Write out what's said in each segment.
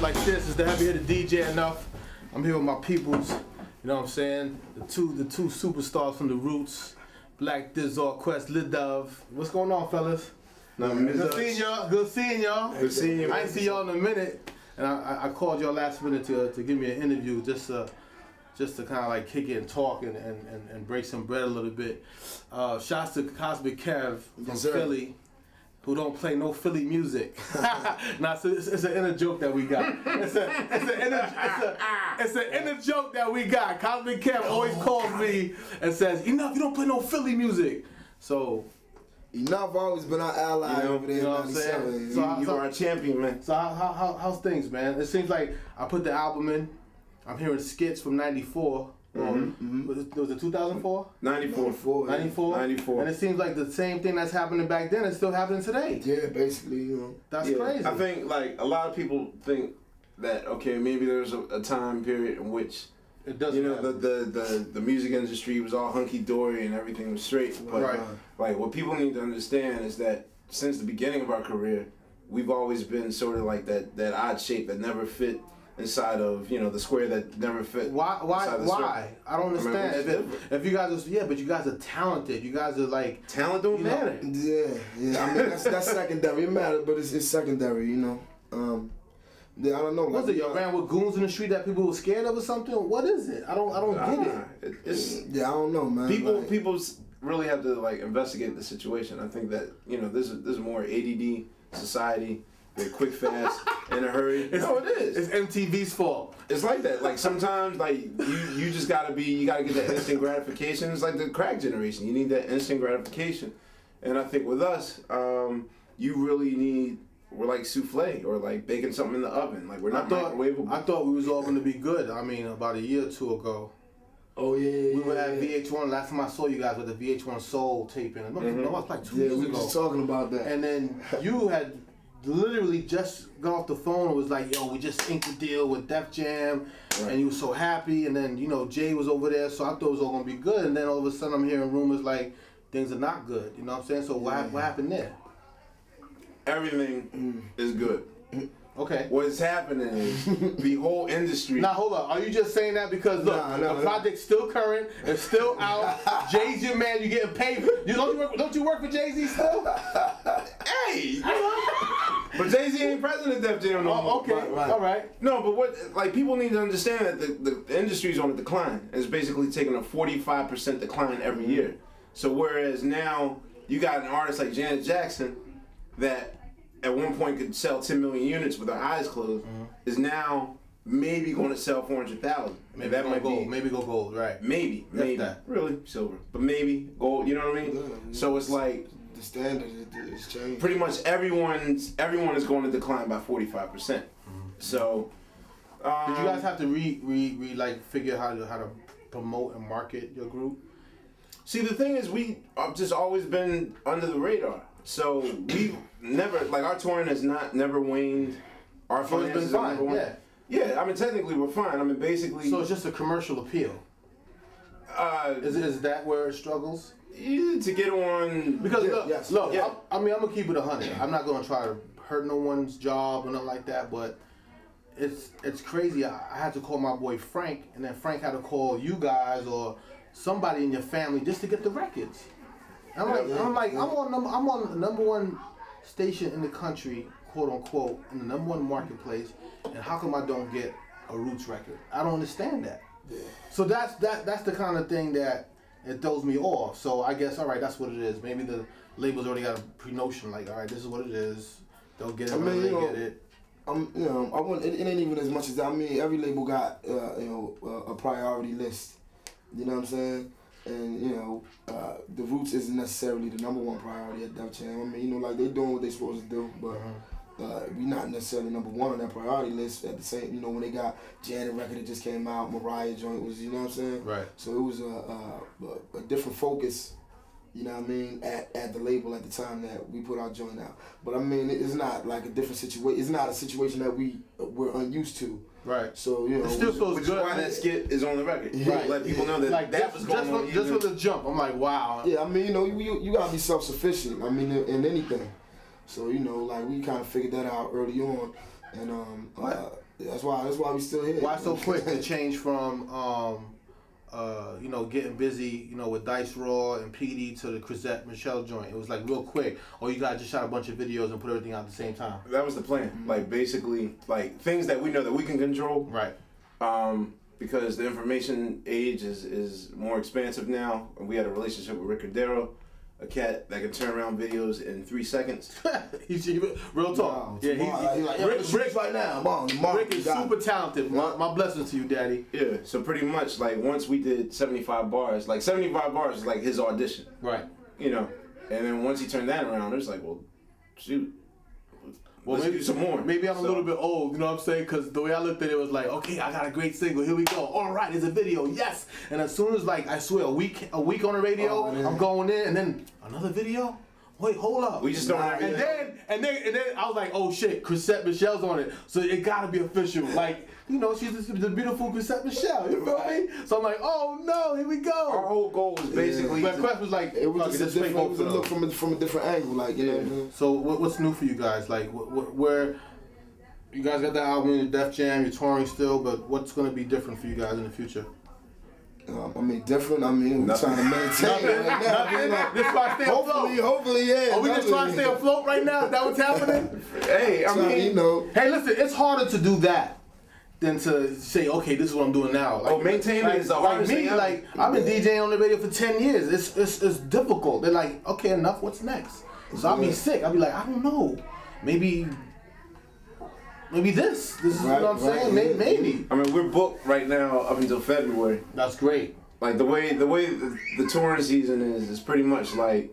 like this. Is the heavy hitter DJ Enuff. I'm here with my peoples. You know what I'm saying? The two superstars from the Roots. Black Dizzle, Quest, Lil Dove. What's going on, fellas? Good seeing y'all. Good seeing y'all. Good seeing you. I ain't see y'all in a minute, and I called y'all last minute to give me an interview just to kind of like kick it and talk and break some bread a little bit. Shouts to Cosmic Kev from Philly, who don't play no Philly music. Nah, so it's an inner joke that we got. It's an inner joke that we got. Cosmic Kev always calls me and says, "Enuff, you don't play no Philly music." So Enuff always been our ally over there. You know what I'm saying? So you are a champion, man. So how's things, man? It seems like I put the album in. I'm hearing skits from '94. Was it 2004? 94. 94? 94. And it seems like the same thing that's happening back then is still happening today. Yeah, basically, you know. That's crazy. I think, like, a lot of people think that, okay, maybe there's a time period in which, it doesn't, you know, the music industry was all hunky-dory and everything was straight. But, like, what people need to understand is that since the beginning of our career, we've always been sort of like that odd shape that never fit inside of, you know, the square that never fit. Why? I don't understand. If you guys are, but you guys are talented. You guys are like, talent don't matter. Yeah. I mean that's secondary. It matters, but it's secondary, you know. Yeah, I don't know. What's it? You ran with goons in the street that people were scared of or something? What is it? I don't get it. Yeah, I don't know, man. People really have to like investigate the situation. I think that, you know, this is more ADD society. They're quick, fast, in a hurry. No, it is. It's MTV's fault. It's like that. Like sometimes, like you just gotta get that instant gratification. It's like the crack generation. You need that instant gratification, and I think with us, you really need. We're like souffle or like baking something in the oven. Like we're not microwavable. I thought we was all gonna be good. I mean, about a year or two ago. Oh yeah. We were at VH1. Last time I saw you guys with the VH1 Soul taping. It was like 2 years ago. We were just talking about that. And then you had literally just got off the phone and was like, yo, we just inked a deal with Def Jam, and you were so happy, and then, you know, Jay was over there, so I thought it was all gonna be good, and then all of a sudden I'm hearing rumors like things are not good, you know what I'm saying? So what happened there? Everything is good. Okay. What's happening is the whole industry. Now hold up, are you just saying that because look, the project's still current, it's still out, Jay's your man, you getting paid? Don't you work for Jay-Z still? Hey! But Jay-Z ain't president of Def Jam no more. Okay, all right. No, but what, like, people need to understand that the industry's on a decline. It's basically taking a 45% decline every year. So whereas now you got an artist like Janet Jackson that at one point could sell 10 million units with her eyes closed, is now maybe going to sell 400,000. Maybe that might gold. Maybe go gold, right? Maybe. That. Really, silver, but maybe gold. You know what I mean? Yeah, so it's like the standard is changed. Pretty much everyone is going to decline by 45%. So, did you guys have to like figure out how to promote and market your group? See, the thing is, we have just always been under the radar. So we never, like, our touring has never waned. Our finances been fine. Yeah. I mean, technically we're fine. I mean, basically. So it's just a commercial appeal. Is that where it struggles? To get on. Because look. I mean, I'm gonna keep it 100. I'm not gonna try to hurt no one's job or nothing like that. But it's crazy. I had to call my boy Frank, and then Frank had to call you guys or somebody in your family just to get the records. I'm on the #1 station in the country, quote unquote, in the #1 marketplace, and how come I don't get a Roots record? I don't understand that. Yeah. So that's the kind of thing that it throws me off. So I guess, all right, that's what it is. Maybe the label's already got a pre-notion, like, all right, this is what it is. They'll get it when they get it. It ain't even as much as that. I mean, every label got a priority list. You know what I'm saying? And, you know, the Roots isn't necessarily the #1 priority at Def Jam. I mean, you know, like, they doing what they supposed to do, but we not necessarily #1 on that priority list. At the same, you know, when they got Janet record that just came out, Mariah joint was, you know what I'm saying? Right. So it was a different focus, you know what I mean, at the label at the time that we put our joint out. But I mean, it's not like a different situation. It's not a situation that we're unused to. Right. So, you know, it still feels which good. is why that skit is on the record. Right. Let people know that like that was going on. Just for the jump, I'm like, wow. Yeah, I mean, you know, you gotta be self-sufficient. I mean, in anything. So, you know, like, we kind of figured that out early on, and That's why we still here. Why so quick to change from you know, getting busy, you know, with Dice Raw and PD to the Chrisette Michelle joint? It was like real quick. Or you guys just shot a bunch of videos and put everything out at the same time? That was the plan. Like basically, like things that we know that we can control. Right. Because the information age is more expansive now. And we had a relationship with Rick Cordero, a cat that can turn around videos in 3 seconds. He's real talk. No, Yeah, Rick right now. Rick is super talented. My blessings to you, Daddy. Yeah, so pretty much like once we did 75 bars, like 75 bars is like his audition. Right. You know, and then once he turned that around, it was like, well, shoot. Well, let's do some more. Maybe I'm a little bit old, you know what I'm saying? Because the way I looked at it was like, okay, I got a great single. Here we go. All right, it's a video. Yes. And as soon as, like, I swear, a week on the radio, I'm going in, and then another video. Wait, hold up. We just don't have it. And then I was like, oh shit, Chrisette Michelle's on it. So it gotta be official. Like, you know, she's the beautiful Chrisette Michelle. You feel me? So I'm like, oh no, here we go. Our whole goal was basically. But Quest was like, it was just a different, look from a different angle, like, you know. So what's new for you guys? Like, where you guys got that album, your Def Jam, you're touring still, but what's gonna be different for you guys in the future? I mean, different. I mean, we're trying to maintain right now. Like, just trying to stay afloat. Hopefully, yeah. Are we just trying to stay afloat right now? Is that what's happening? Hey, I mean, you know. Hey, listen, it's harder to do that than to say, okay, this is what I'm doing now. Like, maintaining is the hardest thing. Like, I've been DJing on the radio for 10 years. It's difficult. They're like, okay, enough. What's next? So I'll be sick. I'll be like, I don't know. Maybe this. This is what I'm saying. Maybe. I mean, we're booked right now up until February. That's great. Like the way the touring season is pretty much like,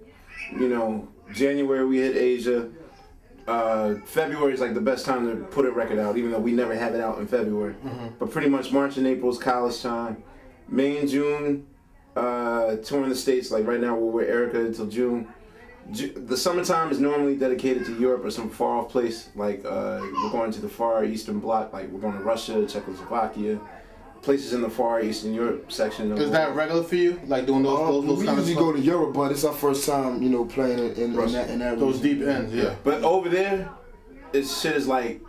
you know, January we hit Asia. February is like the best time to put a record out, even though we never have it out in February. But pretty much March and April is college time. May and June, touring the States. Like right now we're with Erica until June. The summertime is normally dedicated to Europe or some far off place. Like we're going to the far eastern bloc. Like we're going to Russia, Czechoslovakia. Places in the far eastern Europe section. Is that regular for you? Like doing those kind of stuff? We usually go to Europe, but it's our first time, you know, playing in that those deep ends, yeah. But over there, shit is like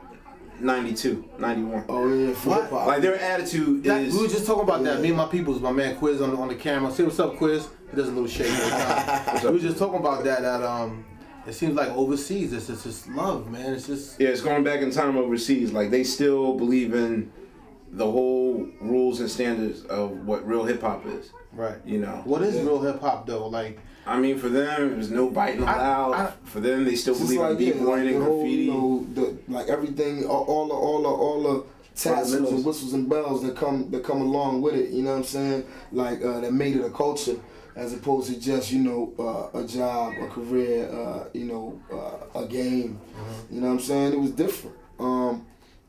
92, 91. Oh yeah, what? Like their attitude is. We were just talking about that. Me and my peoples, my man Quiz on the camera. Say what's up, Quiz. He does a little shake. We were just talking about that. It seems like overseas, it's just love, man. It's just. Yeah, it's going back in time overseas. Like they still believe in the whole rules and standards of what real hip hop is. Right. You know. What is real hip hop though? Like. I mean, for them, there's no biting allowed. For them, they still believe in b-boying and graffiti. You know, like everything, all the tassels and whistles and bells that come along with it. You know what I'm saying? Like that made it a culture, as opposed to just, you know, a job, a career, you know, a game. You know what I'm saying? It was different.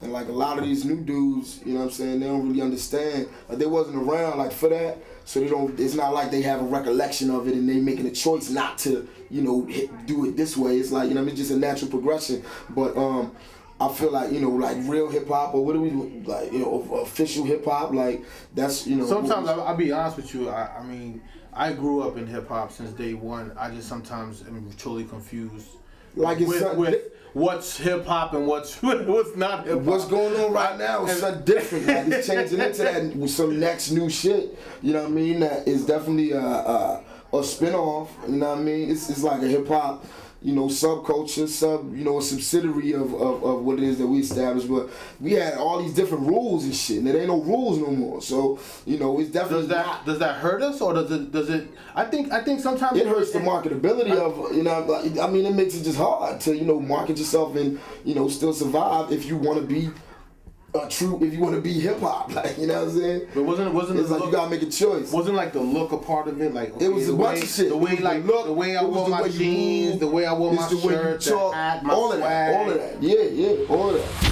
And like a lot of these new dudes, you know what I'm saying, they don't really understand. They wasn't around like for that, so they don't. It's not like they have a recollection of it and they making a choice not to, you know, do it this way. It's like, you know, it's just a natural progression. But I feel like, you know, like real hip hop, or what do we like, you know, official hip hop, like that's, you know. Sometimes I'll be honest with you. I mean, I grew up in hip hop since day one. I just sometimes am totally confused. Like it's with what's hip hop and what's not hip hop. What's going on right now is something different. Like it's changing into that with some next new shit. You know what I mean? That is definitely a spin-off. You know what I mean? It's like a hip hop, you know, subculture, you know, a subsidiary of what it is that we established. But we had all these different rules and shit, and there ain't no rules no more. So, you know, it's definitely does that hurt us, or does it? I think sometimes it hurts the marketability of, you know. I mean, it makes it just hard to, you know, market yourself and, you know, still survive if you want to be if you want to be hip hop, like, you know what I'm saying? But wasn't it's like you gotta make a choice. Wasn't like the look a part of it? Like, okay, it was a bunch of shit. The way the way I wore my jeans, the way I wore my shirt, the hat, my swag. All of that. Yeah, all of that.